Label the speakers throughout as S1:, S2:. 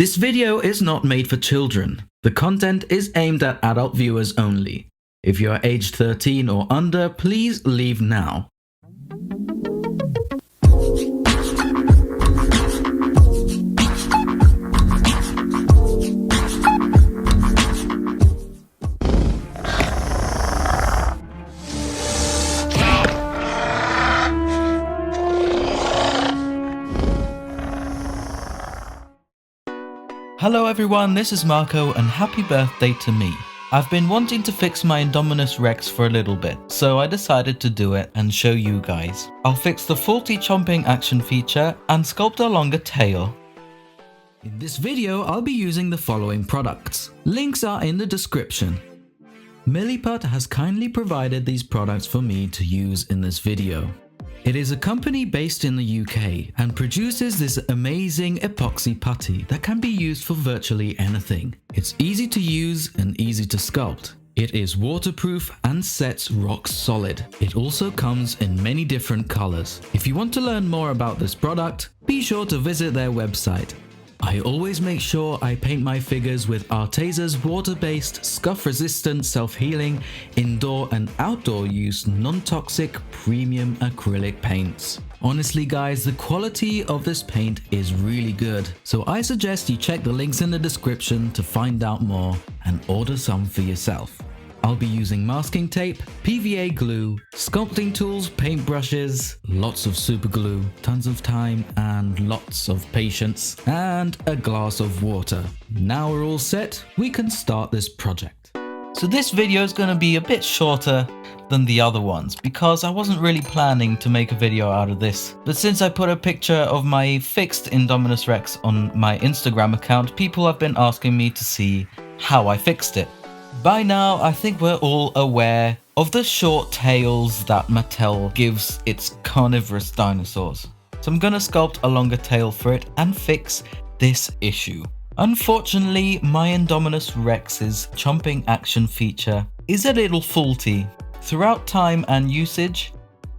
S1: This video is not made for children. The content is aimed at adult viewers only. If you are aged 13 or under, please leave now. Hello everyone, this is Marco and happy birthday to me. I've been wanting to fix my INDOMINUS Rex for a little bit, so I decided to do it and show you guys. I'll fix the faulty chomping action feature and sculpt a longer tail. In this video, I'll be using the following products. Links are in the description. Milliput has kindly provided these products for me to use in this video. It is a company based in the UK and produces this amazing epoxy putty that can be used for virtually anything. It's easy to use and easy to sculpt. It is waterproof and sets rock solid. It also comes in many different colors. If you want to learn more about this product, be sure to visit their website. I always make sure I paint my figures with ARTEZA's water-based, scuff-resistant, self-healing, indoor and outdoor use non-toxic premium acrylic paints. Honestly guys, the quality of this paint is really good, so I suggest you check the links in the description to find out more and order some for yourself. I'll be using masking tape, PVA glue, sculpting tools, paintbrushes, lots of super glue, tons of time and lots of patience, and a glass of water. Now we're all set, we can start this project. So this video is going to be a bit shorter than the other ones because I wasn't really planning to make a video out of this. But since I put a picture of my fixed INDOMINUS Rex on my Instagram account, people have been asking me to see how I fixed it. By now, I think we're all aware of the short tails that Mattel gives its carnivorous dinosaurs. So I'm gonna sculpt a longer tail for it and fix this issue. Unfortunately, my INDOMINUS Rex's chomping action feature is a little faulty. Throughout time and usage,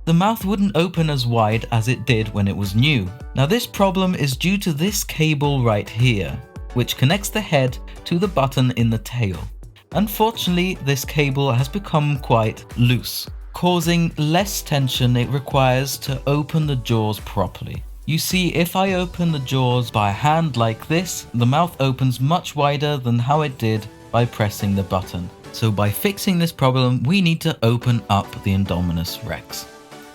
S1: the mouth wouldn't open as wide as it did when it was new. Now this problem is due to this cable right here, which connects the head to the button in the tail. Unfortunately, this cable has become quite loose, causing less tension it requires to open the jaws properly. You see, if I open the jaws by hand like this, the mouth opens much wider than how it did by pressing the button. So by fixing this problem, we need to open up the INDOMINUS Rex.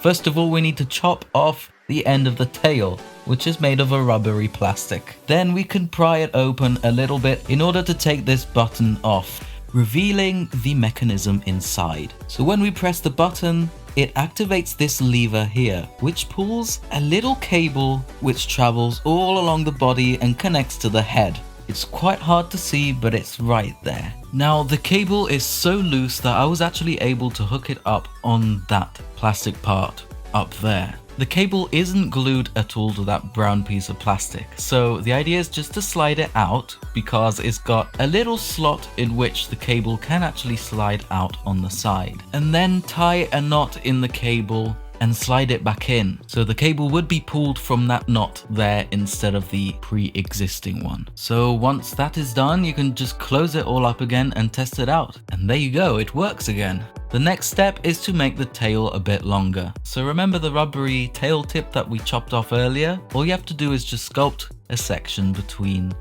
S1: First of all, we need to chop off the end of the tail, which is made of a rubbery plastic. Then we can pry it open a little bit in order to take this button off, revealing the mechanism inside. So when we press the button, it activates this lever here, which pulls a little cable which travels all along the body and connects to the head. It's quite hard to see, but it's right there. Now the cable is so loose that I was actually able to hook it up on that plastic part up there. The cable isn't glued at all to that brown piece of plastic, so the idea is just to slide it out because it's got a little slot in which the cable can actually slide out on the side, and then tie a knot in the cable and slide it back in, so the cable would be pulled from that knot there instead of the pre-existing one. So once that is done, you can just close it all up again and test it out, and there you go, it works again. The next step is to make the tail a bit longer. So remember the rubbery tail tip that we chopped off earlier? All you have to do is just sculpt a section between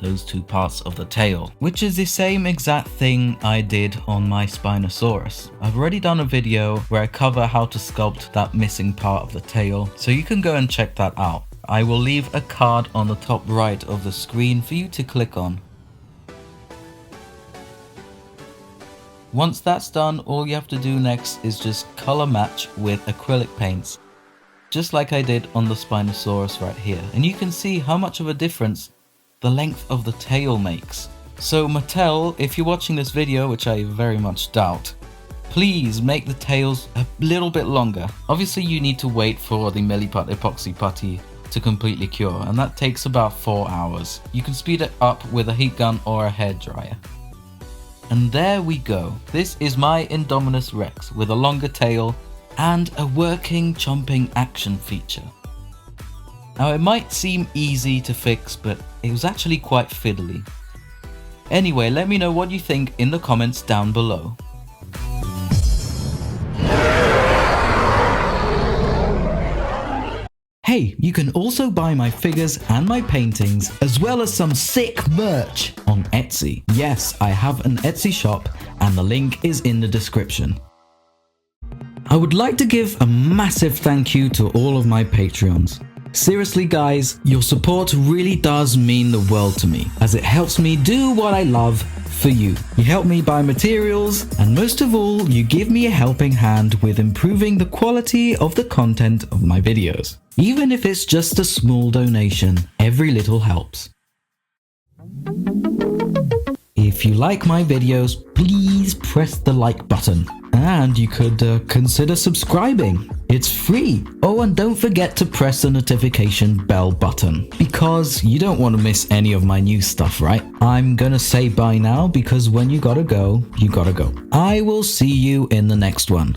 S1: those two parts of the tail, which is the same exact thing I did on my Spinosaurus. I've already done a video where I cover how to sculpt that missing part of the tail, so you can go and check that out. I will leave a card on the top right of the screen for you to click on. Once that's done, all you have to do next is just color match with acrylic paints, just like I did on the Spinosaurus right here. And you can see how much of a difference the length of the tail makes. So Mattel, if you're watching this video, which I very much doubt, please make the tails a little bit longer. Obviously you need to wait for the Milliput epoxy putty to completely cure, and that takes about 4 hours. You can speed it up with a heat gun or a hairdryer. And there we go. This is my INDOMINUS Rex with a longer tail and a working chomping action feature. Now it might seem easy to fix, but It was actually quite fiddly. Anyway, let me know what you think in the comments down below. Hey, you can also buy my figures and my paintings, as well as some sick merch on Etsy. Yes, I have an Etsy shop and the link is in the description. I would like to give a massive thank you to all of my Patreons. Seriously guys, your support really does mean the world to me, as it helps me do what I love for you. You help me buy materials, and most of all, you give me a helping hand with improving the quality of the content of my videos. Even if it's just a small donation, every little helps. If you like my videos, please press the like button. And you could consider subscribing. It's free. Oh, and don't forget to press the notification bell button, because you don't want to miss any of my new stuff, right? I'm gonna say bye now, because when you gotta go, you gotta go. I will see you in the next one.